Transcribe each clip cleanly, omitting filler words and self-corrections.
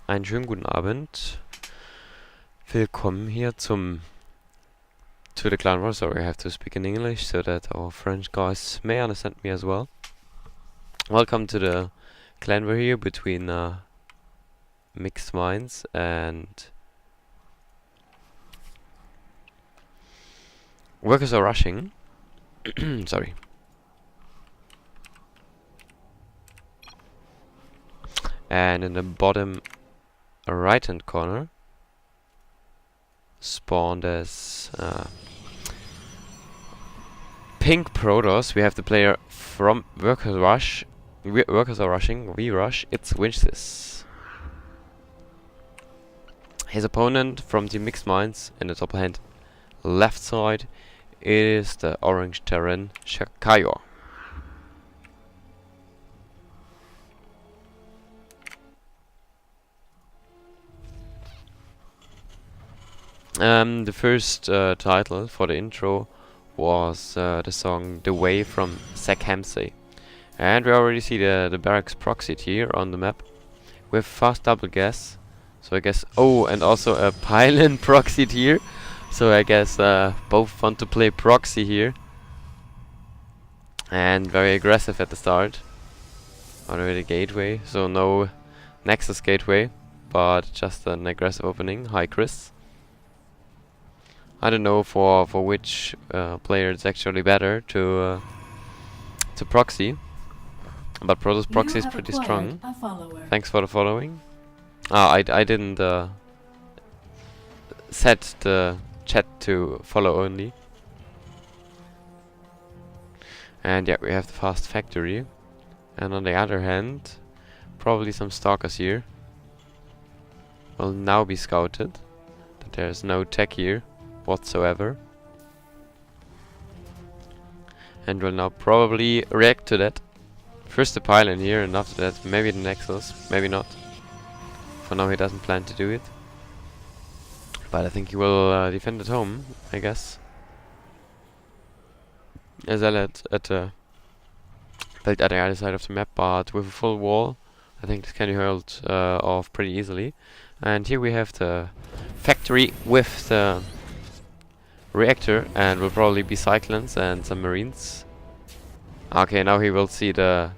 Einen schönen guten Abend. Willkommen hier to the clan war. Sorry, I have to speak in English so that our French guys may understand me as well. Welcome to the clan war here between Mixed Minds and Workers Are Rushing. Sorry. And in the bottom right hand corner spawned as pink Protoss. We have the player from Workers Are Rushing. We rush. It's Winches. His opponent from the Mixed Minds in the top hand left side is the orange Terran Shakayo. The first title for the intro was the song The Way from Zach Hamsey. And we already see the barracks proxied here on the map with fast double gas. So I guess, oh, and also a pylon proxied here. So I guess both want to play proxy here. And very aggressive at the start. On the way to gateway, so no Nexus gateway, but just an aggressive opening. Hi Chris. I don't know for which player it's actually better to proxy, but Protoss proxy is pretty strong. Thanks for the following. I didn't set the chat to follow only. And yeah, we have the fast factory, and on the other hand, probably some stalkers here will now be scouted. That there's no tech here whatsoever, and will now probably react to that. First the pylon here, and after that maybe the Nexus, maybe not. For now he doesn't plan to do it, but I think he will defend at home, I guess. As I at the built at the other side of the map, but with a full wall, I think this can be held off pretty easily. And here we have the factory with the reactor, and will probably be Cyclones and some Marines. Okay, now he will see the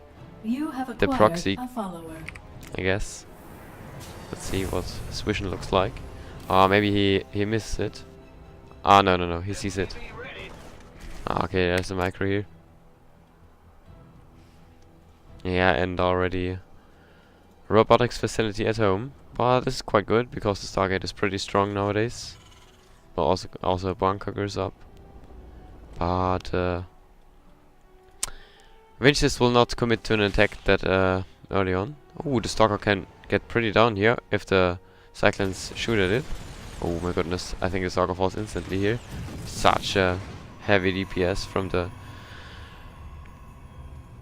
proxy, I guess. Let's see what his vision looks like. Maybe he missed it. No, he sees it. Okay, there's a micro here. Yeah, and already robotics facility at home. But this is quite good because the Stargate is pretty strong nowadays. Well, also bunker goes up. But Winches will not commit to an attack that early on. Oh, the Stalker can get pretty down here if the Cyclones shoot at it. Oh my goodness, I think the Stalker falls instantly here. Such a heavy DPS from the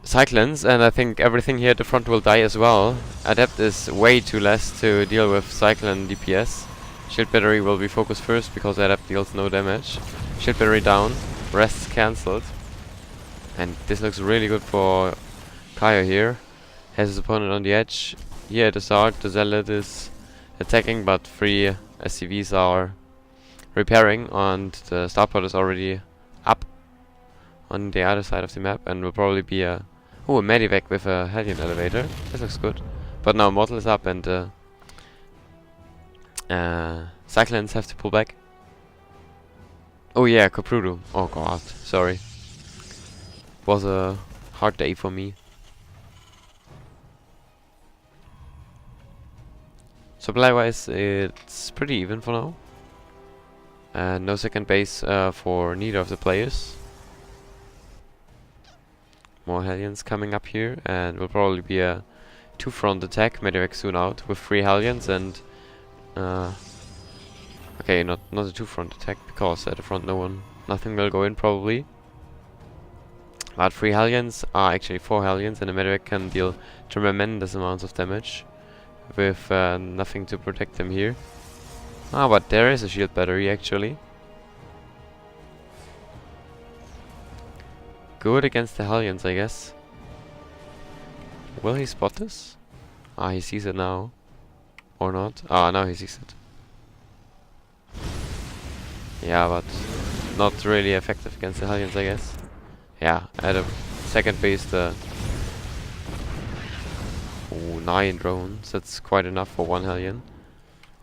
Cyclones, and I think everything here at the front will die as well. Adept is way too less to deal with Cyclone DPS. Shield battery will be focused first because Adept deals no damage. Shield battery down, rest cancelled. And this looks really good for Kaya here. Has his opponent on the edge. Here at the start, the Zealot is attacking, but 3 SCVs are repairing, and the starport is already up on the other side of the map, and will probably be a medivac with a Hellion elevator. This looks good. But now Mortal is up, and Cyclones have to pull back. Oh yeah, Koprulu. Oh god, sorry. Was a hard day for me. Supply wise, it's pretty even for now. And no second base for neither of the players. More Hellions coming up here, and will probably be a two-front attack. Medivac soon out with 3 Hellions and okay, not a two-front attack because at the front nothing will go in probably. But 3 Hellions are actually 4 Hellions, and the Medivac can deal tremendous amounts of damage with nothing to protect them here. Ah, but there is a shield battery actually. Good against the Hellions, I guess. Will he spot this? Ah, he sees it now. Or not? Ah, now he sees it. Yeah, but not really effective against the Hellions, I guess. Yeah, at a second base the... Ooh, 9 drones. That's quite enough for 1 Hellion.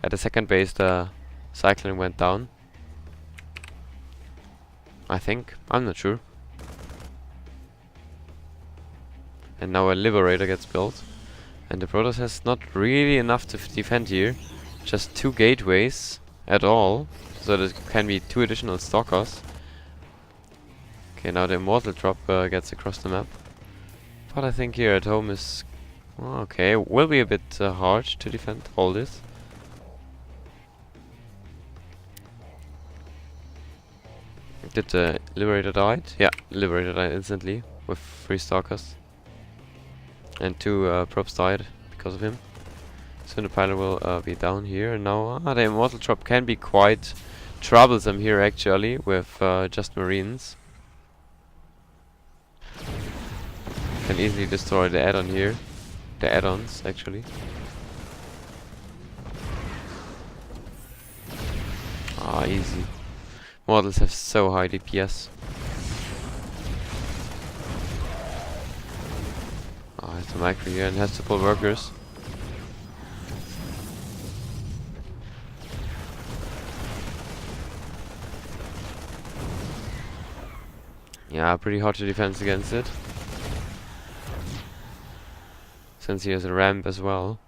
At the second base the Cyclone went down. I think. I'm not sure. And now a Liberator gets built. And the Protoss has not really enough to defend here. Just 2 gateways at all. So there can be 2 additional Stalkers. Okay, now the Immortal drop gets across the map. But I think here at home is... okay, will be a bit hard to defend all this. Did the Liberator died? Yeah, Liberator died instantly with 3 Stalkers. And 2 probes died because of him. So the pilot will be down here. And now the Immortal drop can be quite troublesome here actually with just Marines. Can easily destroy the add-on here. The add-ons actually. Ah, easy. Models have so high DPS. Ah, it's a micro here and has to pull workers. Yeah, pretty hard to defend against it. Since he has a ramp as well.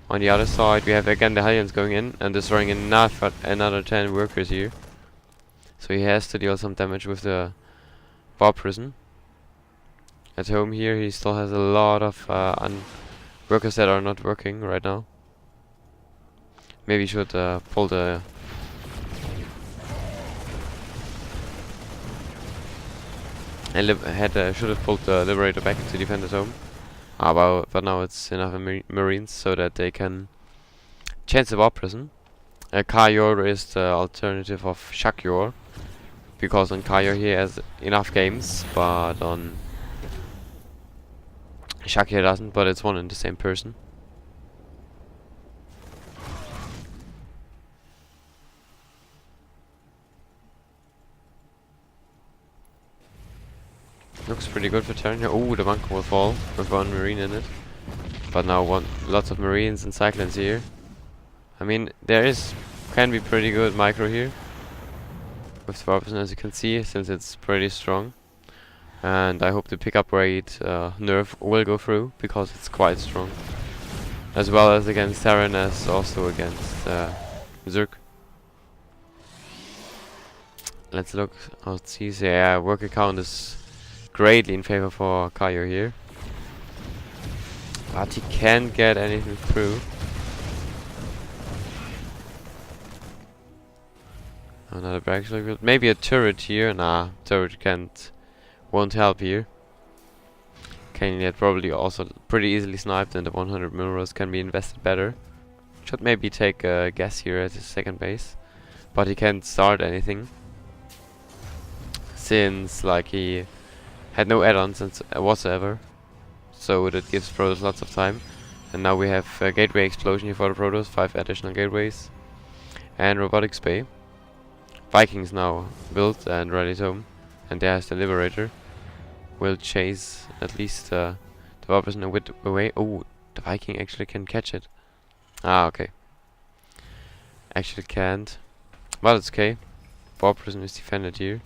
On the other side we have again the Hellions going in and destroying another 10 workers here. So he has to deal some damage with the Bar Prison. At home here he still has a lot of workers that are not working right now. Maybe should pull the... and should have pulled the Liberator back to defend his home. But now it's enough Marines so that they can change the War Prison. Kayor is the alternative of Shakyor, because on Kayor he has enough games, but on Shakyor doesn't, but it's one and the same person. Looks pretty good for Terran here. Oh, the bunker will fall with 1 Marine in it. But now lots of Marines and Cyclones here. I mean, can be pretty good micro here. With the Barbison, as you can see, since it's pretty strong. And I hope the pickup rate nerf will go through, because it's quite strong. As well as against Terran, as also against Zerg. Let's look. Let's see. Yeah, worker count is greatly in favor for Kayo here. But he can't get anything through. Another barracks build. Maybe a turret here. Nah, turret won't help here. Can get probably also pretty easily sniped, and the 100 minerals can be invested better. Should maybe take a guess here at his second base. But he can't start anything. Since like he had no add-ons whatsoever. So that gives Protoss lots of time. And now we have a gateway explosion here for the Protoss, 5 additional gateways. And robotics bay. Vikings now built and ready to home. And there's the Liberator. Will chase at least the Warperson away. Oh, the Viking actually can catch it. Ah, okay. Actually can't. But it's okay. War prison is defended here.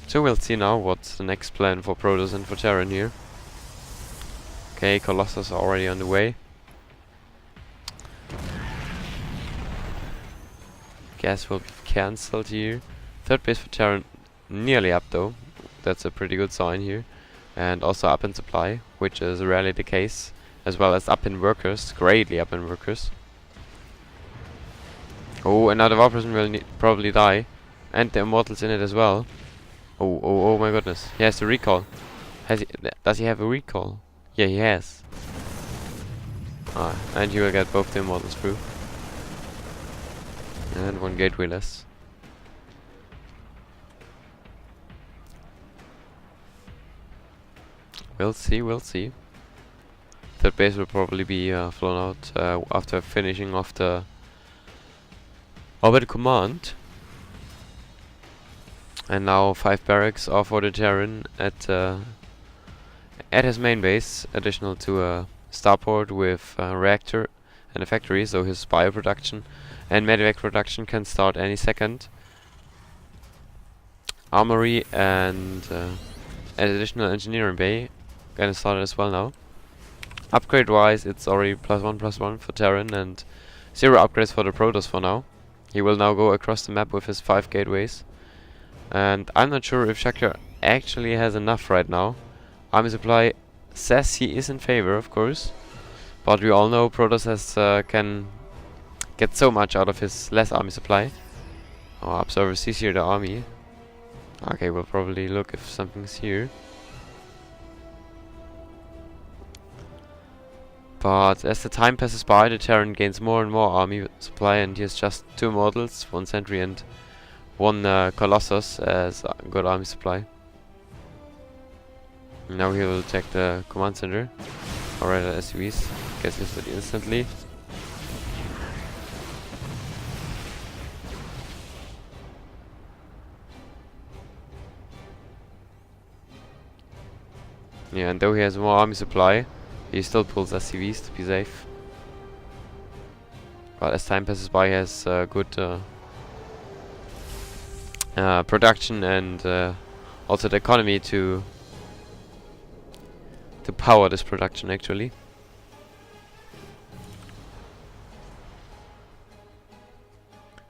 So we'll see now what's the next plan for Protoss and for Terran here. Okay, Colossus are already on the way. Gas will be cancelled here. Third base for Terran nearly up though. That's a pretty good sign here. And also up in supply, which is rarely the case. As well as up in workers, greatly up in workers. Oh, another war prison will probably die. And the Immortals in it as well. Oh my goodness. He has the recall. Does he have a recall? Yeah, he has. And he will get both the Immortals through. And one gateway less. We'll see. Third base will probably be flown out after finishing off the orbit command. And now 5 barracks are for the Terran at his main base, additional to a starport with a reactor and a factory, so his bioproduction and medevac production can start any second. Armory and an additional engineering bay gonna start as well now. Upgrade wise, it's already +1/+1 for Terran and 0 upgrades for the Protoss for now. He will now go across the map with his 5 gateways. And I'm not sure if Shakya actually has enough right now. Army supply says he is in favor, of course. But we all know Protoss can get so much out of his less army supply. Oh, observer sees here the army. Okay, we'll probably look if something's here. But as the time passes by, the Terran gains more and more army supply, and he has just 2 models, 1 sentry and 1 Colossus as a good army supply. Now he will attack the command center. Alright, SUVs. Gets listed instantly. Yeah, and though he has more army supply, he still pulls SCVs to be safe. But as time passes by, he has good production and also the economy to power this production actually.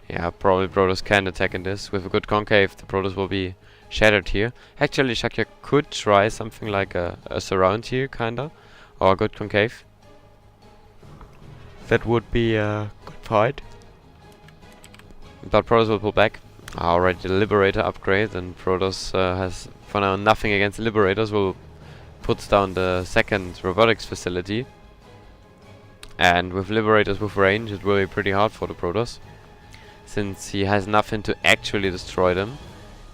Yeah, probably Protoss can attack in this. With a good concave, the Protoss will be shattered here. Actually, Shakya could try something like a surround here, kinda. Or a good concave. That would be a good fight. But Protoss will pull back. Alright, the Liberator upgrade, and Protoss has for now nothing against the Liberators. Will put down the second robotics facility. And with Liberators with range, it will be pretty hard for the Protoss. Since he has nothing to actually destroy them.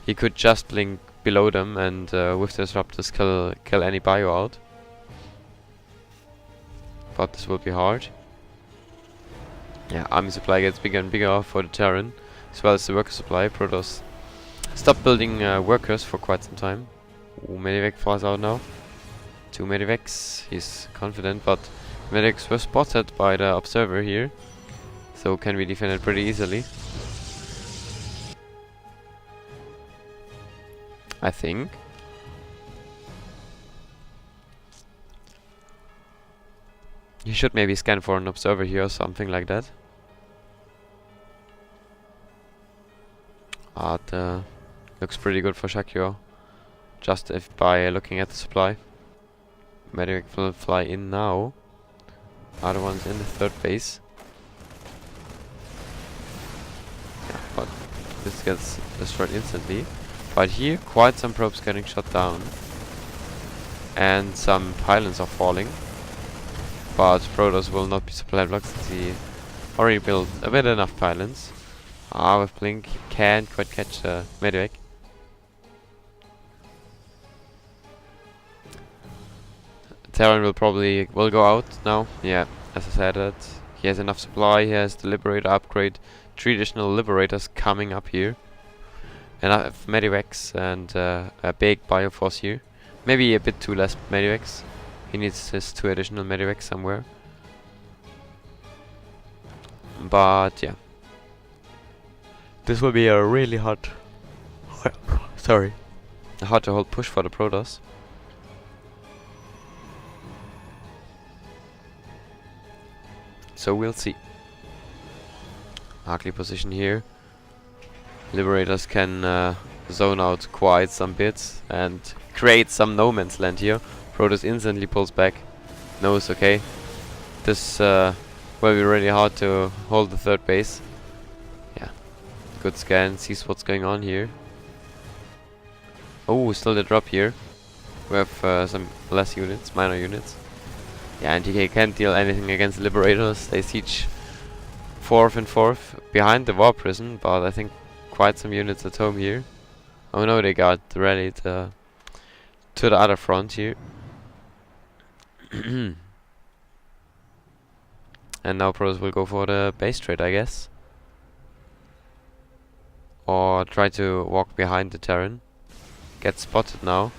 He could just blink below them and with the disruptors kill any bio out. But this will be hard. Yeah, army supply gets bigger and bigger for the Terran, as well as the worker supply. Protoss stopped building workers for quite some time. Ooh, Medivac flies out now. 2 Medivacs, he's confident, but Medivacs were spotted by the observer here. So can be defended pretty easily. I think. You should maybe scan for an observer here or something like that. But looks pretty good for Shakya. Just if by looking at the supply. Medivac will fly in now. Other one's in the third base. Yeah, but this gets destroyed instantly. But here, quite some probes getting shot down. And some pylons are falling. But Protoss will not be supply blocked since he already built a bit enough pylons. With Blink, he can't quite catch the Medivac. Terran will probably go out now. Yeah, as I said that. He has enough supply, he has the Liberator upgrade. 3 additional Liberators coming up here. Enough Medivacs and a big Bioforce here. Maybe a bit too less Medivacs. He needs his 2 additional Medivacs somewhere. But yeah, this will be a really hot, sorry, a hard to hold push for the Protoss. So we'll see. Ugly position here. Liberators can zone out quite some bits and create some no man's land here. Protoss instantly pulls back. Knows, okay, this will be really hard to hold the third base. Yeah, good scan, sees what's going on here. Oh, still the drop here. We have some less units, minor units. Yeah, and TK can't deal anything against Liberators. They siege 4th and 4th behind the War Prison, but I think quite some units at home here. Oh no, they got rallied to the other front here. And now Protoss will go for the base trade, I guess. Or try to walk behind the Terran. Get spotted now.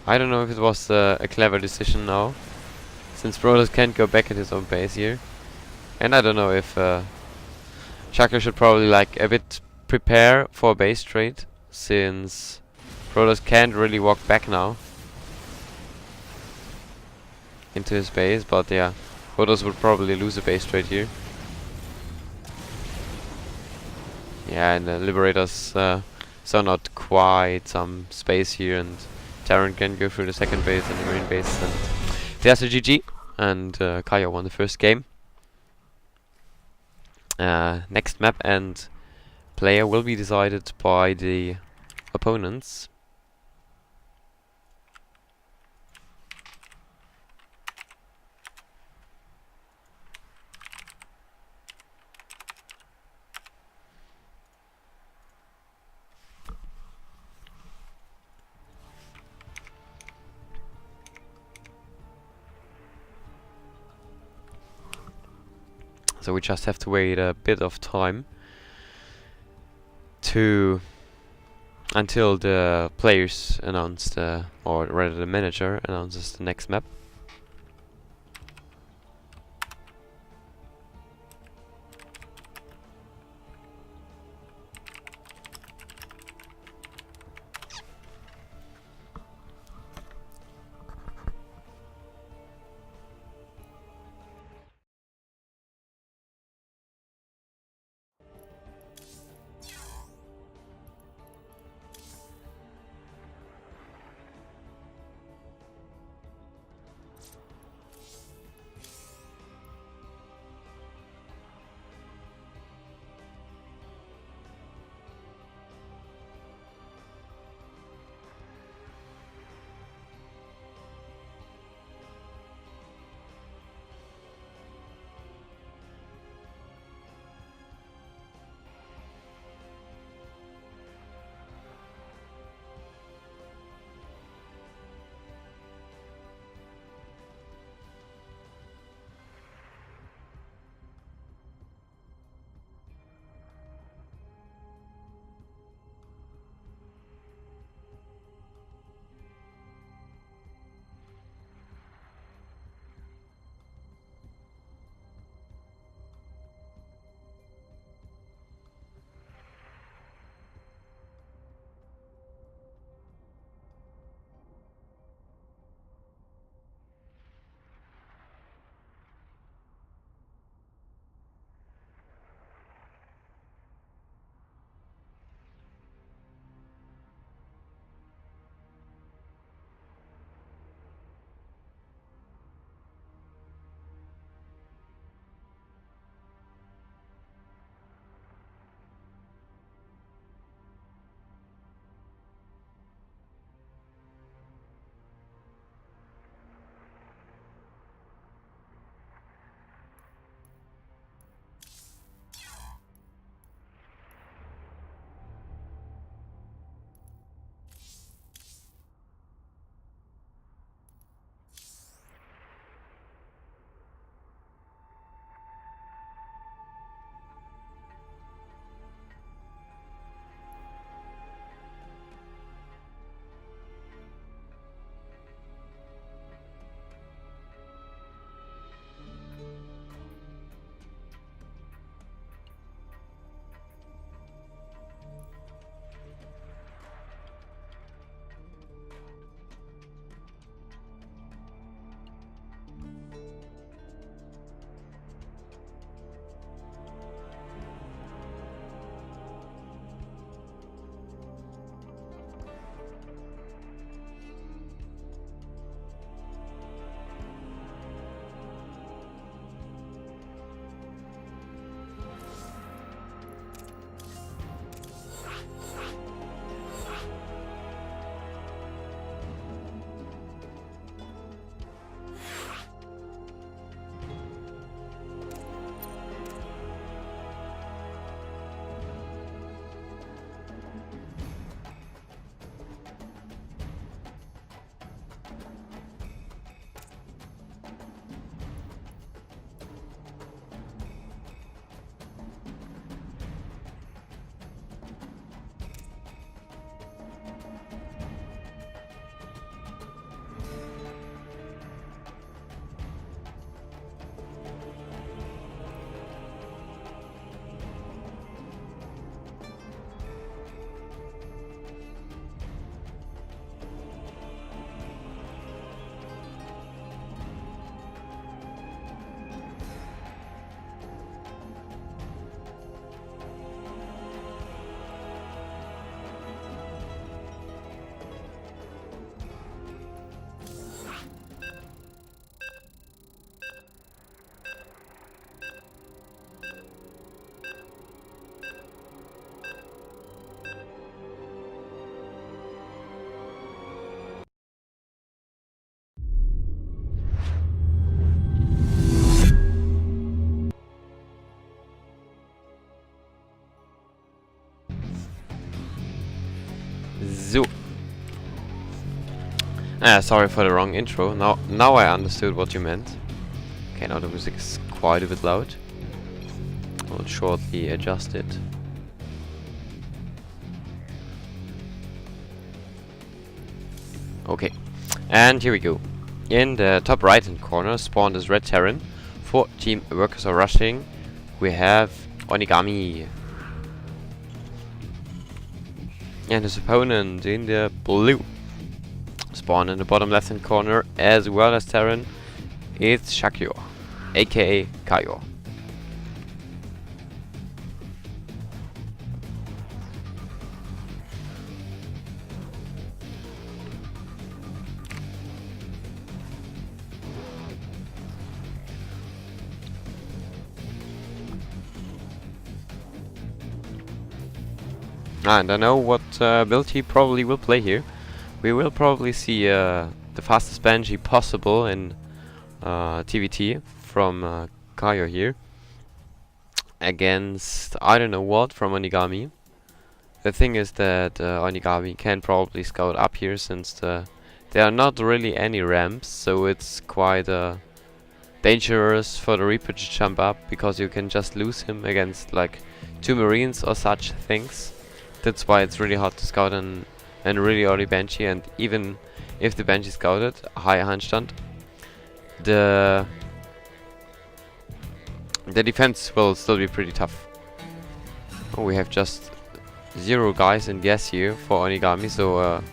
I don't know if it was a clever decision now, since Protoss can't go back at his own base here. And I don't know if Shaka should probably like a bit prepare for a base trade, since Protoss can't really walk back now into his base, but yeah, Protoss would probably lose a base trade here. Yeah, and the Liberators zone out quite some space here, and Terran can go through the second base and the Marine base, and there's a GG, and Kaya won the first game. Next map and player will be decided by the opponents. So we just have to wait a bit of time until the players announce or rather the manager announces the next map. So. Sorry for the wrong intro. Now I understood what you meant. Okay, now the music is quite a bit loud. I'll shortly adjust it. Okay, and here we go. In the top right hand corner spawned is red Terran. 4 team workers are rushing. We have Onigami. And his opponent in the blue spawn in the bottom left hand corner as well as Terran. It's Shakyo, aka Kayo. And I know what build he probably will play here. We will probably see the fastest Banshee possible in TVT from Kayo here. Against I don't know what from Onigami. The thing is that Onigami can probably scout up here since there are not really any ramps. So it's quite dangerous for the Reaper to jump up because you can just lose him against like 2 Marines or such things. That's why it's really hard to scout and really early Banshee, and even if the Banshee scouted high Handstand, the defense will still be pretty tough. Oh, we have just 0 guys in gas here for Onigami, so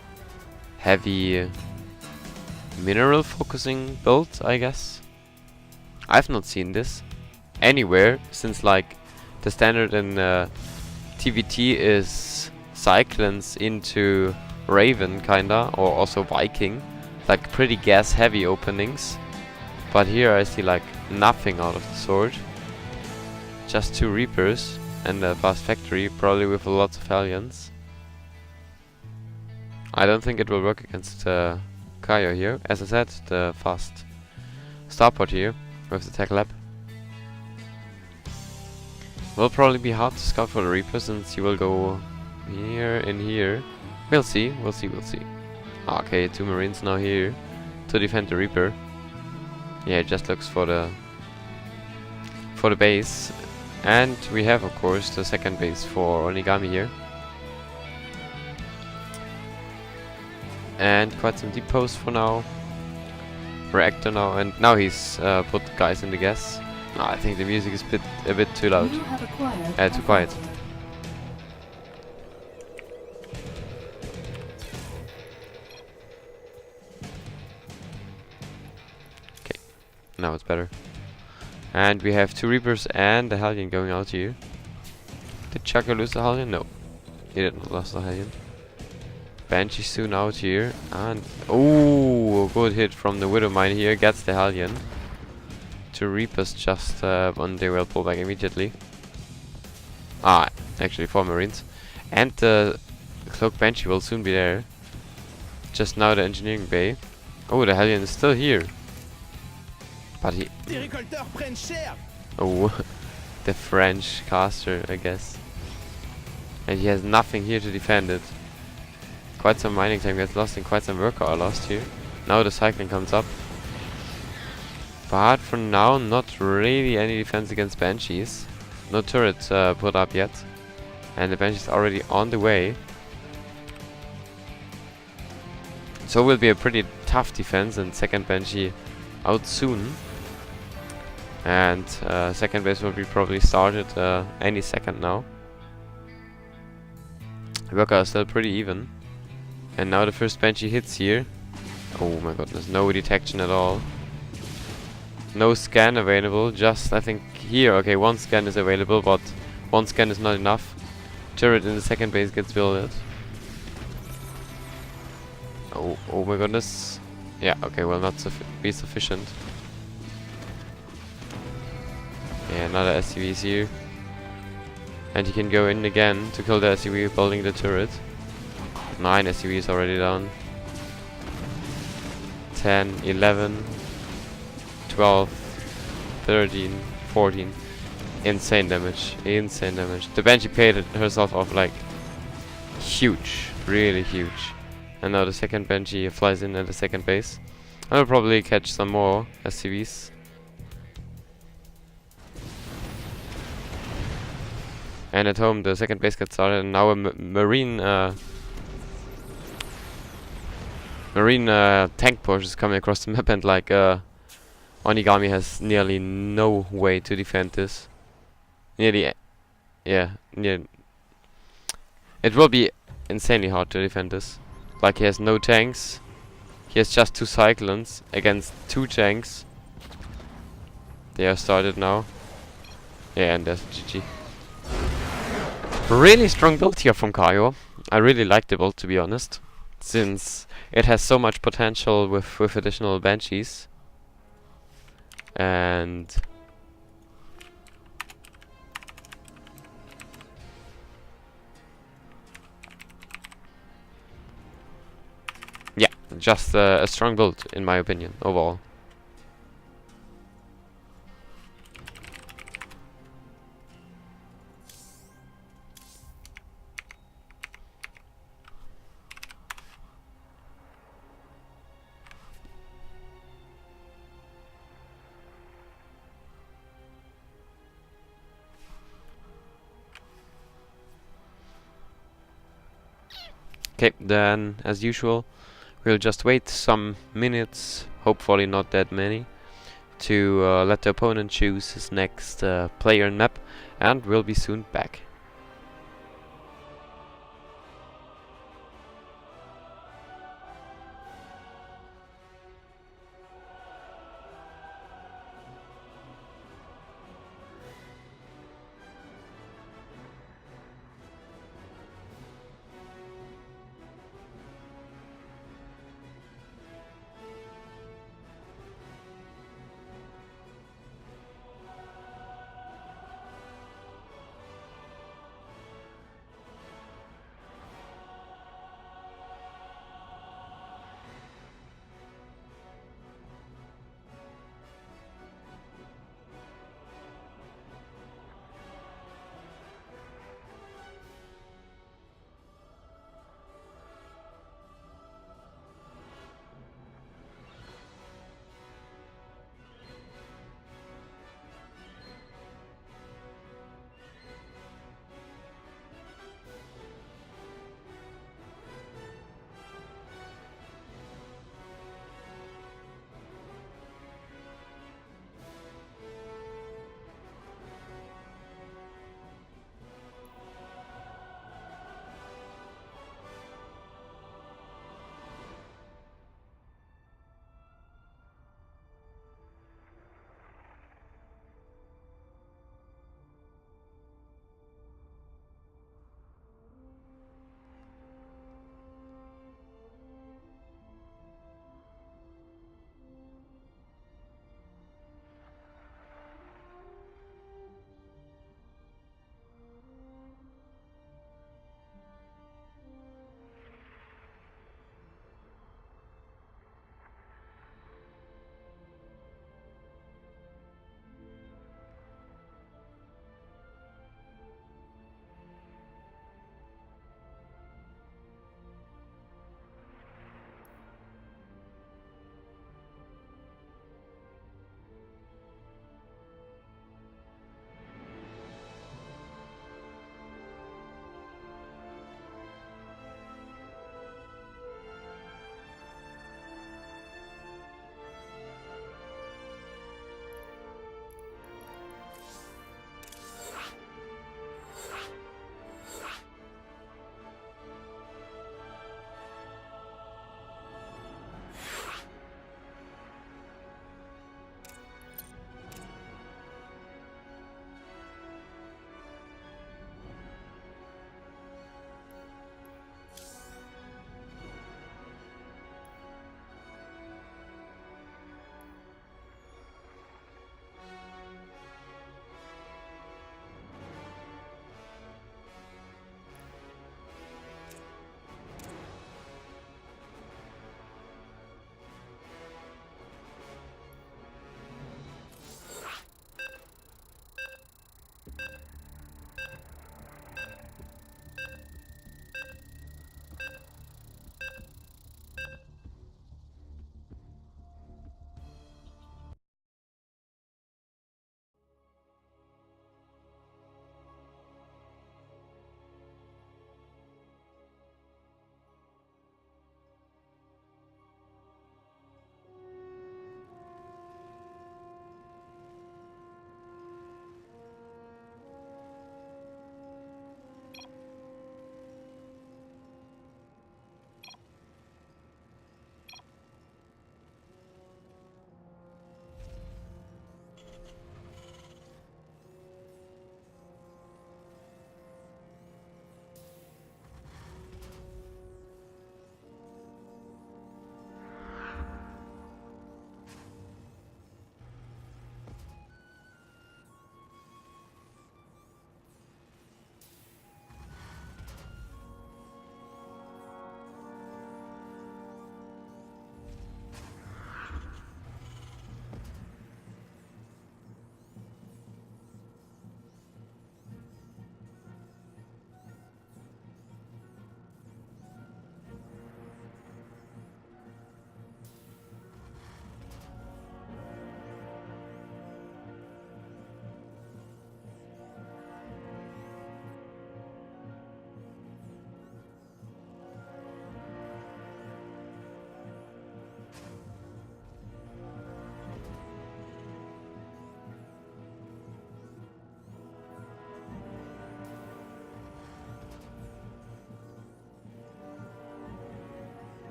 heavy mineral focusing build, I guess. I've not seen this anywhere since like the standard in TVT is Cyclones into Raven kinda, or also Viking, like pretty gas heavy openings. But here I see like nothing out of the sort. Just 2 Reapers and a fast factory, probably with lots of Hellions. I don't think it will work against Kayo here. As I said, the fast starport here with the tech lab will probably be hard to scout for the Reaper since he will go here and here. We'll see. Okay, 2 Marines now here to defend the Reaper. Yeah, it just looks for the base. And we have of course the second base for Onigami here. And quite some deep posts for now. Reactor now, and now he's put guys in the gas. No, I think the music is a bit too loud. Too quiet. Okay, now it's better. And we have 2 Reapers and a Hellion going out here. Did Chaka lose the Hellion? No, he didn't lose the Hellion. Banshee soon out here, and oh, good hit from the Widow Mine here, gets the Hellion. 2 Reapers just when they will pull back immediately. Actually 4 Marines. And the Cloak Banshee will soon be there. Just now the engineering bay. Oh, the Hellion is still here. But he... Oh, the French caster, I guess. And he has nothing here to defend it. Quite some mining time gets lost and quite some worker are lost here. Now the cycling comes up. But for now, not really any defense against Banshees. No turret put up yet. And the Banshee's already on the way. So it will be a pretty tough defense, and second Banshee out soon. And second base will be probably started any second now. Worker are still pretty even. And now the first Banshee hits here. Oh my goodness, no detection at all. No scan available, just I think here, okay, 1 scan is available, but 1 scan is not enough. Turret in the second base gets built. Oh my goodness. Yeah, okay, will not be sufficient. Yeah, another SCV is here. And he can go in again to kill the SCV building the turret. 9 SCVs already down. 10, 11, 12, 13, 14. Insane damage. Insane damage. The Banshee paid herself off like huge. really huge. And now the second Banshee flies in at the second base. I'll probably catch some more SCVs. And at home, the second base gets started, and now a marine tank push is coming across the map, and like Onigami has nearly no way to defend this. Yeah, it will be insanely hard to defend this. Like, he has no tanks. He has just 2 Cyclones against 2 tanks. They are started now. Yeah, and there's GG. Really strong build here from Kaio. I really like the build, to be honest, since it has so much potential with additional Banshees. And yeah, just a strong build in my opinion overall. Okay, then as usual, we'll just wait some minutes, hopefully not that many, to let the opponent choose his next player and map, and we'll be soon back.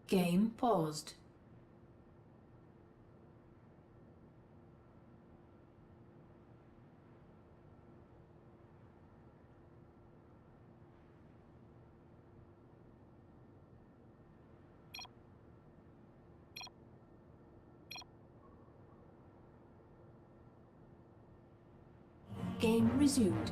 Game paused. Game resumed.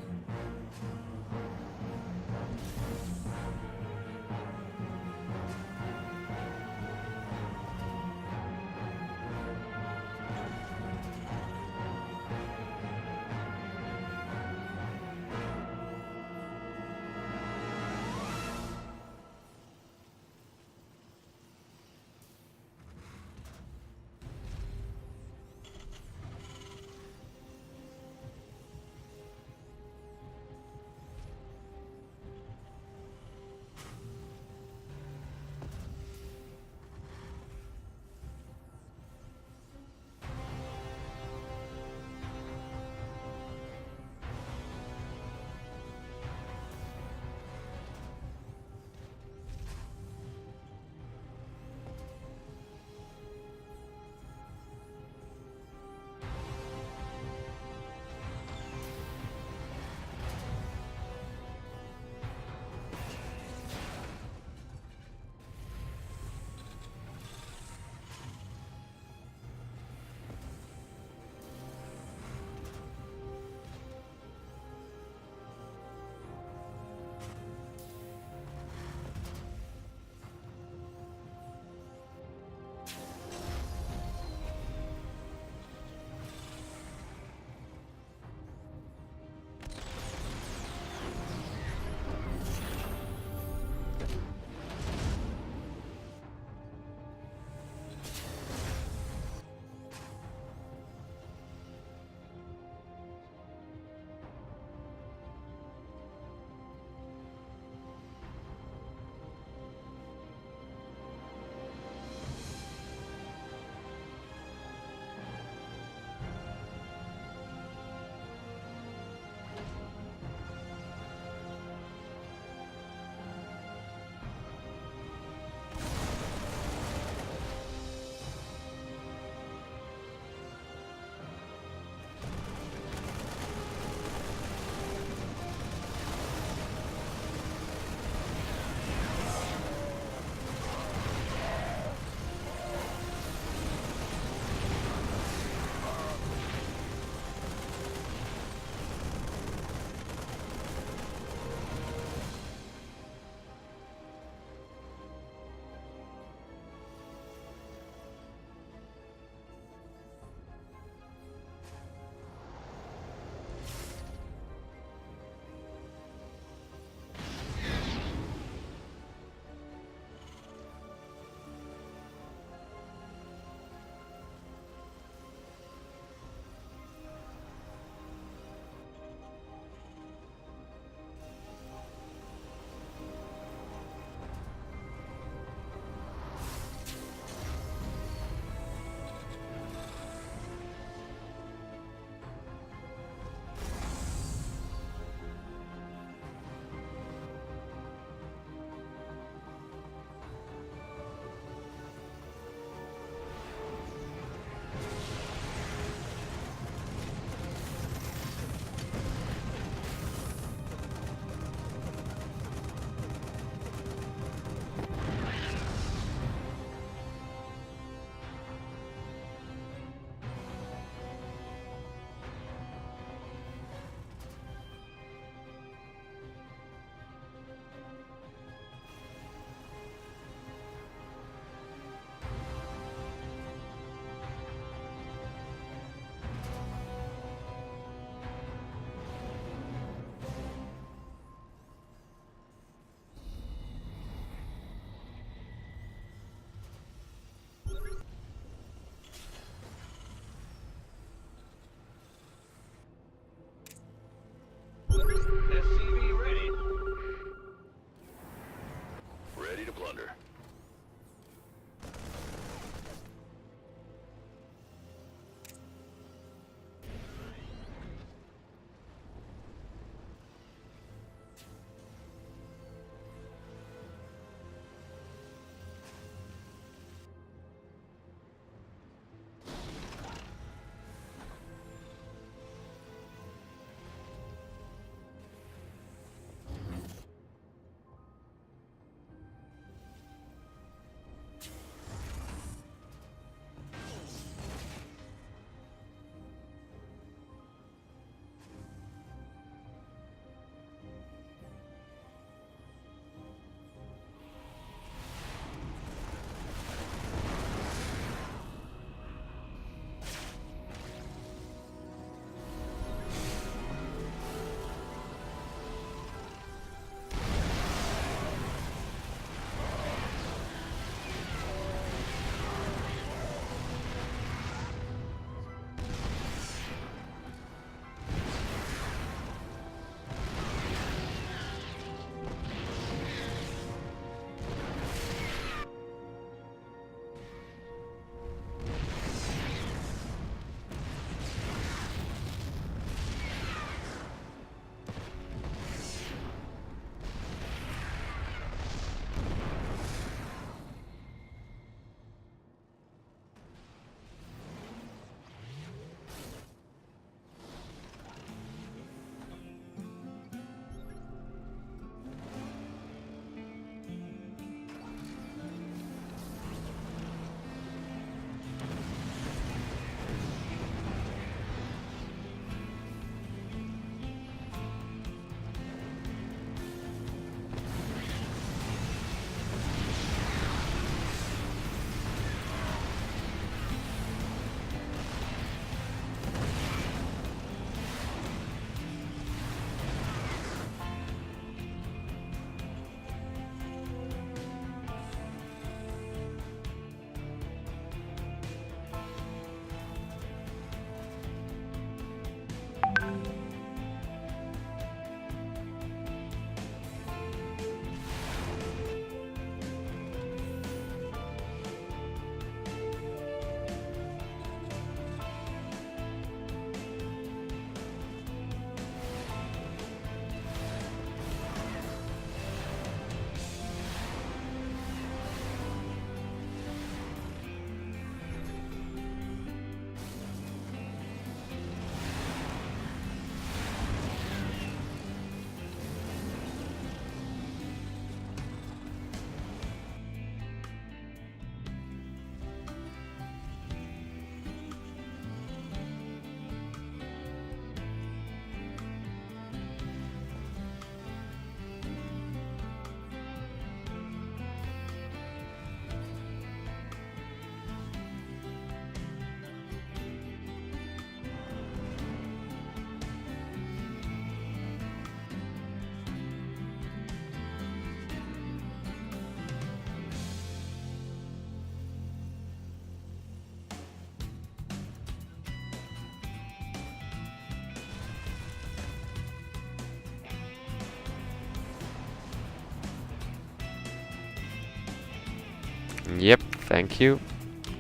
Yep, thank you.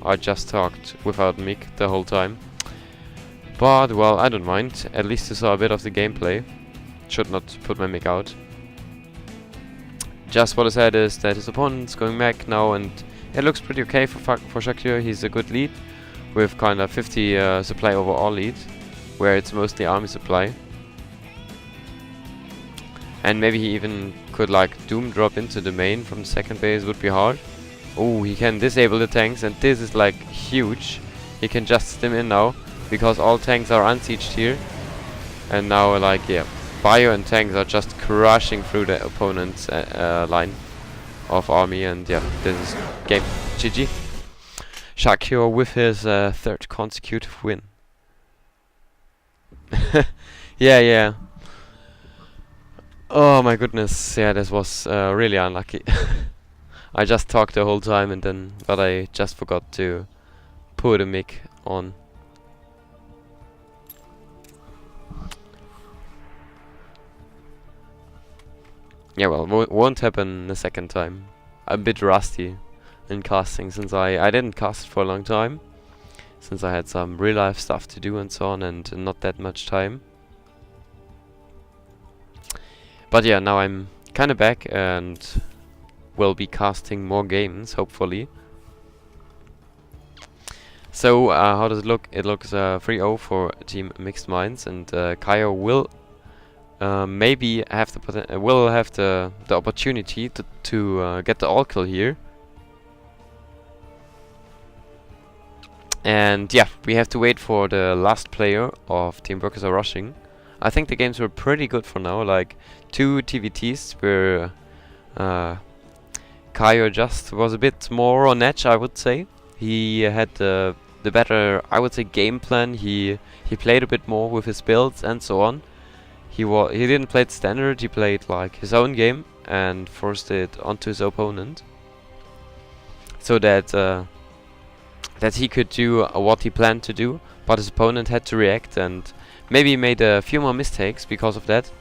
I just talked without mic the whole time. But, well, I don't mind. At least you saw a bit of the gameplay. Should not put my mic out. Just what I said is that his opponent's going back now, and it looks pretty okay for Shakir. He's a good lead, with kind of 50 supply overall lead, where it's mostly army supply. And maybe he even could like doom drop into the main from the second base, would be hard. Oh, he can disable the tanks, and this is like huge. He can just stim in now, because all tanks are unsieged here. And now like, yeah, bio and tanks are just crushing through the opponent's line of army, and yeah, this is game GG. Shakir with his third consecutive win. Yeah. Oh my goodness, yeah, this was really unlucky. I just talked the whole time but I just forgot to put a mic on. Yeah, well, won't happen the second time. I'm a bit rusty in casting since I didn't cast for a long time, since I had some real life stuff to do and so on, and not that much time. But yeah, now I'm kind of back and will be casting more games, hopefully. So, how does it look? It looks 3-0 for Team Mixed Minds, and Kaio will maybe have the opportunity to get the all kill here. And yeah, we have to wait for the last player of Team Workers are rushing. I think the games were pretty good for now, like 2 TVTs where Kaio just was a bit more on edge, I would say. He had the better, I would say, game plan. He played a bit more with his builds and so on. He didn't play it standard, he played like his own game and forced it onto his opponent, so that that he could do what he planned to do, but his opponent had to react and maybe made a few more mistakes because of that.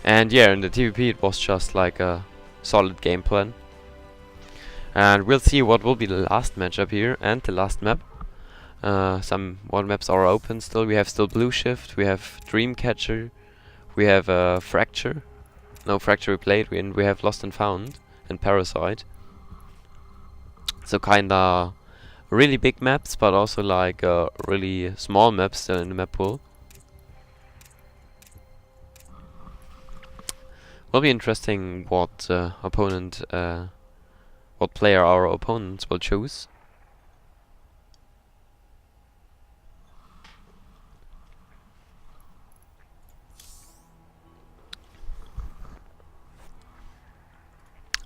And yeah, in the TVP it was just like a solid game plan. And we'll see what will be the last matchup here and the last map. Some more maps are open still. We have still Blue Shift, we have Dreamcatcher, we have Fracture. No, Fracture we played, and we have Lost and Found and Parasite. So kinda really big maps, but also like really small maps still in the map pool. Will be interesting what what player our opponents will choose.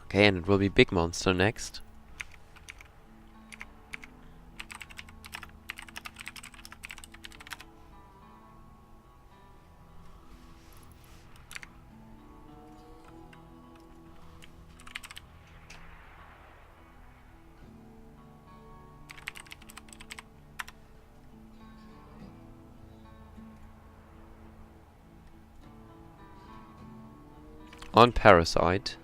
Okay, and it will be Big Monster next. On Parasite.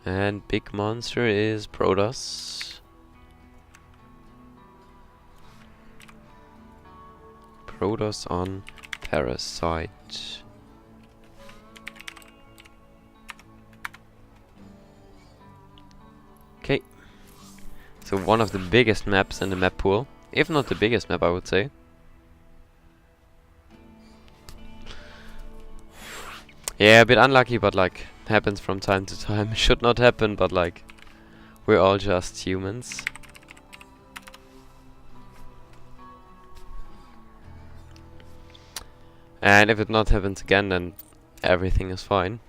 And Big Monster is Protoss. Protoss on Parasite. Okay. So one of the biggest maps in the map pool. If not the biggest map, I would say. Yeah, a bit unlucky, but like happens from time to time. Should not happen, but like we're all just humans. And if it not happens again, then everything is fine.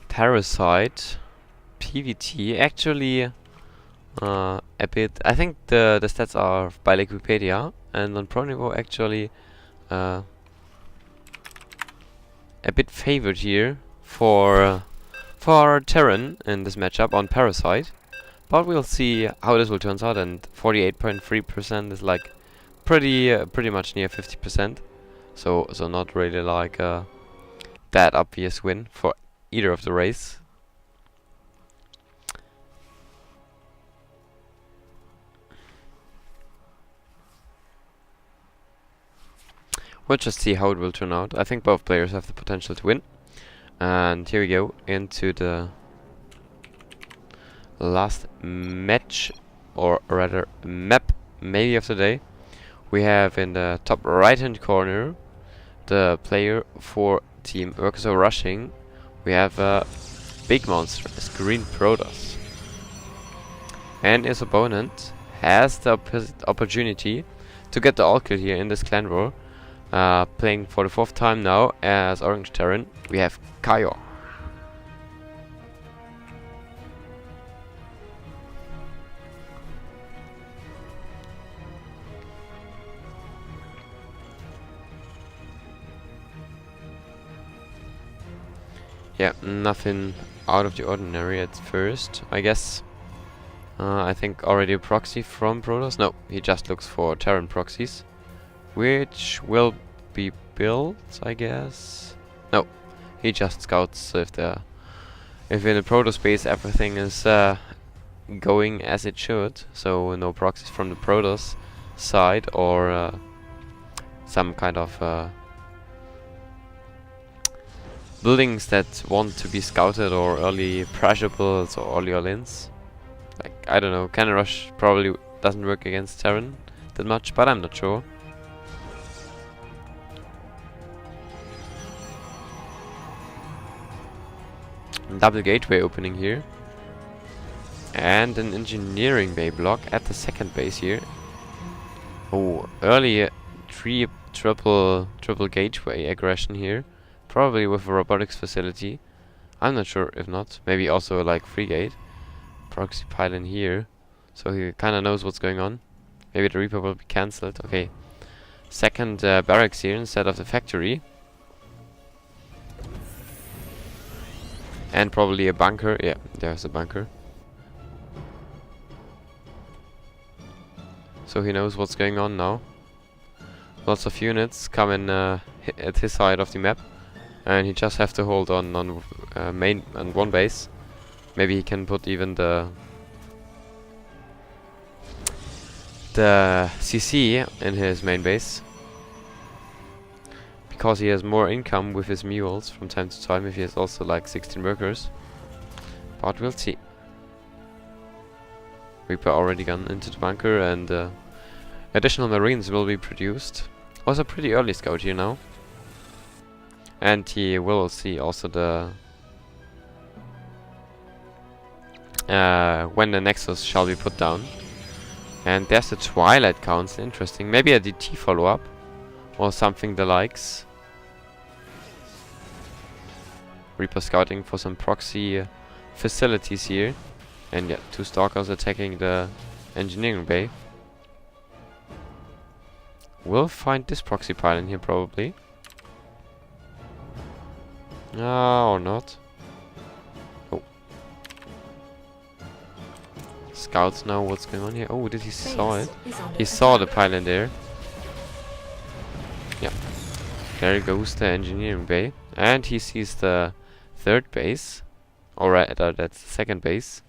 Parasite, PVT actually a bit. I think the stats are by Wikipedia, and on Pro Niveau actually a bit favored here for Terran in this matchup on Parasite. But we'll see how this will turn out. And 48.3% is like pretty much near 50%. So not really like that obvious win for either of the race. We'll just see how it will turn out. I think both players have the potential to win. And here we go into the last match, or rather map maybe of the day. We have in the top right hand corner the player for Team Urkso Rushing. We have a big monster, Green Protoss. And his opponent has the opportunity to get the all kill here in this clan war. Playing for the 4th time now as Orange Terran, we have Kaio. Yeah, nothing out of the ordinary at first, I guess. I think already a proxy from Protoss. No, he just looks for Terran proxies, which will be built, I guess. No, he just scouts if in the Protoss base everything is going as it should. So no proxies from the Protoss side, or some kind of buildings that want to be scouted, or early pressure builds, or early all-ins. Like, I don't know, Cannon Rush probably doesn't work against Terran that much, but I'm not sure. Double gateway opening here. And an engineering bay block at the second base here. Oh, early triple gateway aggression here. Probably with a robotics facility. I'm not sure if not. Maybe also like free gate. Proxy pylon here. So he kinda knows what's going on. Maybe the Reaper will be cancelled. Okay. Second barracks here instead of the factory. And probably a bunker. Yeah, there's a bunker. So he knows what's going on now. Lots of units coming at his side of the map. And he just have to hold on main and one base. Maybe he can put even the CC in his main base, because he has more income with his mules from time to time if he has also like 16 workers. But we'll see. Reaper already gone into the bunker, and additional marines will be produced. Was a pretty early scout here now. And he will see also the when the Nexus shall be put down. And there's the Twilight Council, interesting. Maybe a DT follow-up or something the likes. Reaper scouting for some proxy facilities here. And yeah, 2 Stalkers attacking the engineering bay. We'll find this proxy pylon here probably. Or not. Oh. Scouts know what's going on here. Oh, did he saw it? He saw the pylon there. Yeah. There goes the engineering bay. And he sees the 3rd base. Alright, that's the 2nd base.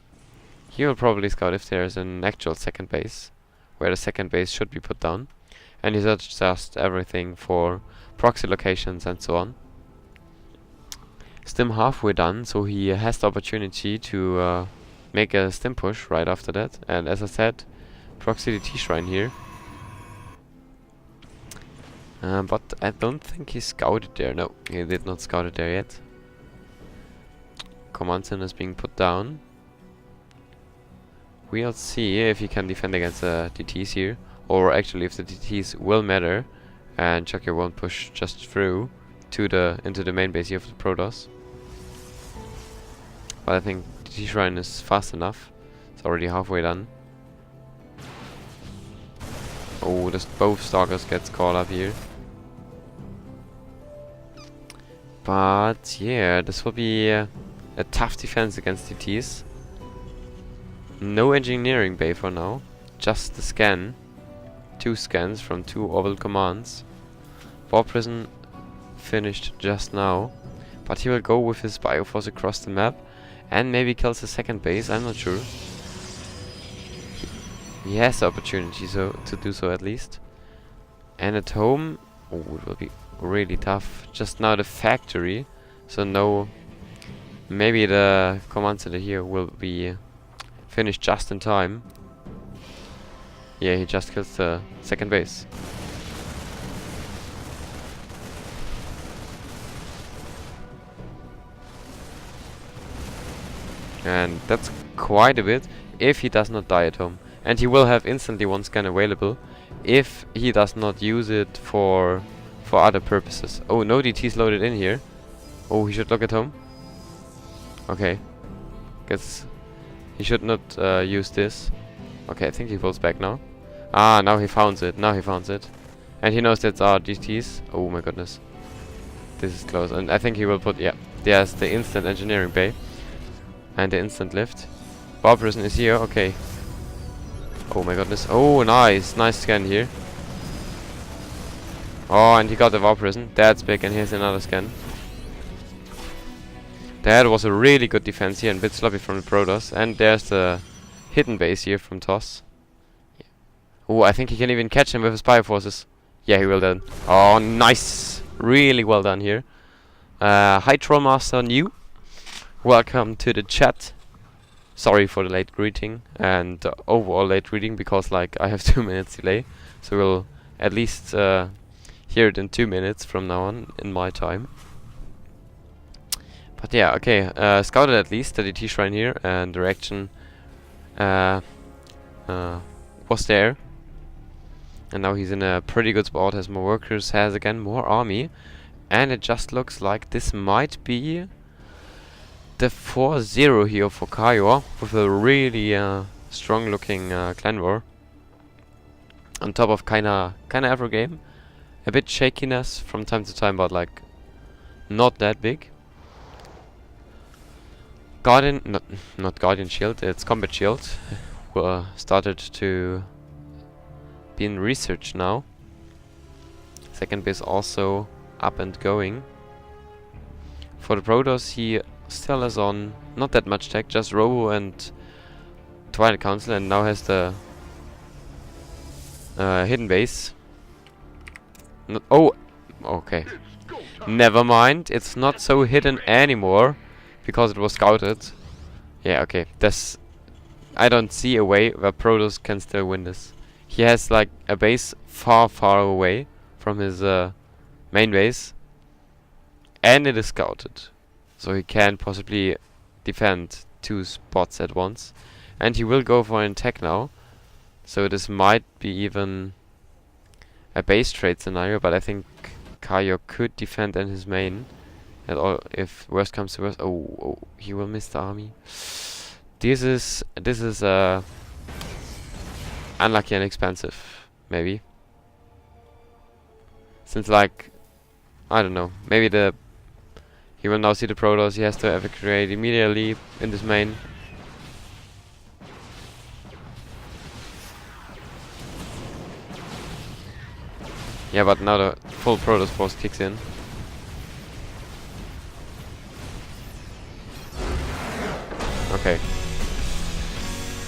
He will probably scout if there's an actual 2nd base, where the 2nd base should be put down. And he searched just everything for proxy locations and so on. Stim halfway done, so he has the opportunity to make a stim push right after that. And as I said, proxy DT shrine here. But I don't think he scouted there. No, he did not scout it there yet. Command center is being put down. We'll see if he can defend against the DTs here, or actually if the DTs will matter, and Chucky won't push just through to into the main base here of the Protoss. But I think DT Shrine is fast enough. It's already halfway done. Oh, both Stalkers gets caught up here. But yeah, this will be a tough defense against DTs. No engineering bay for now. Just the scan. 2 scans from 2 orbital commands. Warp Prison finished just now. But he will go with his Bioforce across the map. And maybe kills the second base, I'm not sure. He has the opportunity to do so at least. And at home, oh, it will be really tough. Just now the factory, so no. Maybe the command center here will be finished just in time. Yeah, he just kills the second base. And that's quite a bit if he does not die at home. And he will have instantly 1 scan available if he does not use it for other purposes. Oh, no DTs loaded in here. Oh, he should look at home. Okay. Guess he should not use this. Okay, I think he pulls back now. Ah, now he found it. Now he found it. And he knows that's our DTs. Oh my goodness. This is close. And I think he will put, yeah, there's the instant engineering bay. And the instant lift. Warp Prison is here, okay. Oh my goodness. Oh, nice. Nice scan here. Oh, and he got the Warp Prison. That's big, and here's another scan. That was a really good defense here, and a bit sloppy from the Protoss. And there's the hidden base here from Toss. Yeah. Oh, I think he can even catch him with his Bioforces. Yeah, he will then. Oh, nice. Really well done here. Hi, Trollmaster New. Welcome to the chat. Sorry for the late greeting and overall late reading because like I have 2 minutes delay, so we'll at least hear it in 2 minutes from now on in my time. But yeah, okay, scouted at least the DT Shrine here, and the reaction was there. And now he's in a pretty good spot, has more workers, has again more army, and it just looks like this might be the 4-0 here for Kaio, with a really strong looking clan war. On top of kinda every game. A bit shakiness from time to time, but like not that big. Guardian, not Guardian Shield, it's Combat Shield. Started to be in research now. Second base also up and going. For the Protoss, he still is on not that much tech, just Robo and Twilight Council, and now has the hidden base. Oh, okay. Never mind, it's not so hidden anymore because it was scouted. Yeah, okay. I don't see a way where Protoss can still win this. He has like a base far away from his main base, and it is scouted. So he can possibly defend 2 spots at once. And he will go for an attack now. So this might be even a base trade scenario, but I think Kaio could defend in his main. At all, if worst comes to worst. Oh, he will miss the army. This is unlucky and expensive, maybe. Since like, I don't know, maybe he will now see the Protoss, he has to evacuate immediately in this main. Yeah, but now the full Protoss force kicks in. Okay.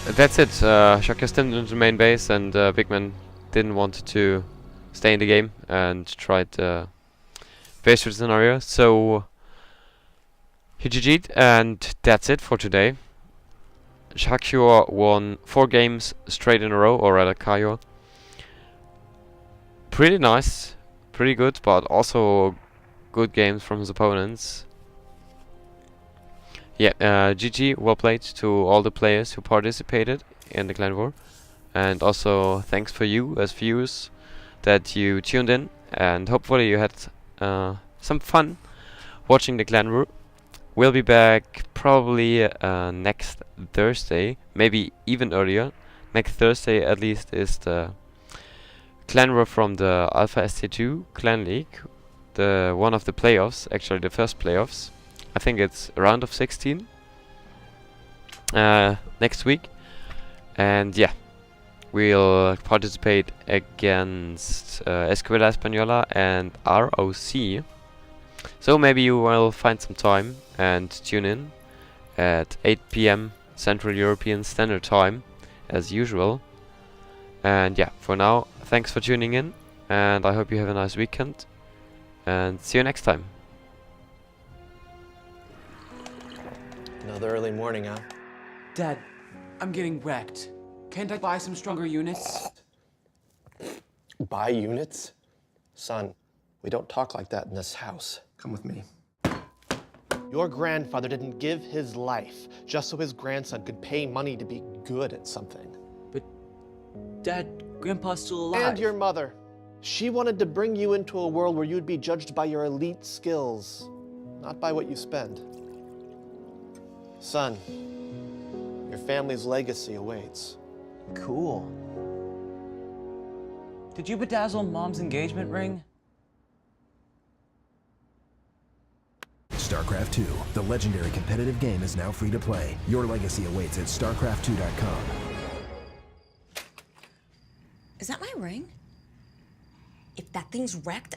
That's it. Shaka stemmed into the main base, and Big Man didn't want to stay in the game and tried base trade scenario. So he GG'd, and that's it for today. Shakure won 4 games straight in a row, or rather Kaio. Pretty nice, pretty good, but also good games from his opponents. Yeah, GG, well played to all the players who participated in the clan war. And also thanks for you as viewers that you tuned in, and hopefully you had some fun watching the clan war. We'll be back probably next Thursday, maybe even earlier. Next Thursday at least is the clan war from the Alpha ST2 Clan League, the one of the playoffs, actually the first playoffs. I think it's a round of 16 next week, and yeah, we'll participate against Escuela Española and ROC. So maybe you will find some time and tune in at 8 p.m. Central European Standard Time as usual. And yeah, for now, thanks for tuning in, and I hope you have a nice weekend, and see you next time. Another early morning, huh? Dad, I'm getting wrecked. Can't I buy some stronger units? Buy units? Son, we don't talk like that in this house. Come with me. Your grandfather didn't give his life just so his grandson could pay money to be good at something. But, Dad, Grandpa's still alive. And your mother. She wanted to bring you into a world where you'd be judged by your elite skills, not by what you spend. Son, your family's legacy awaits. Cool. Did you bedazzle Mom's engagement ring? StarCraft 2, the legendary competitive game, is now free to play. Your legacy awaits at StarCraft2.com. Is that my ring? If that thing's wrecked,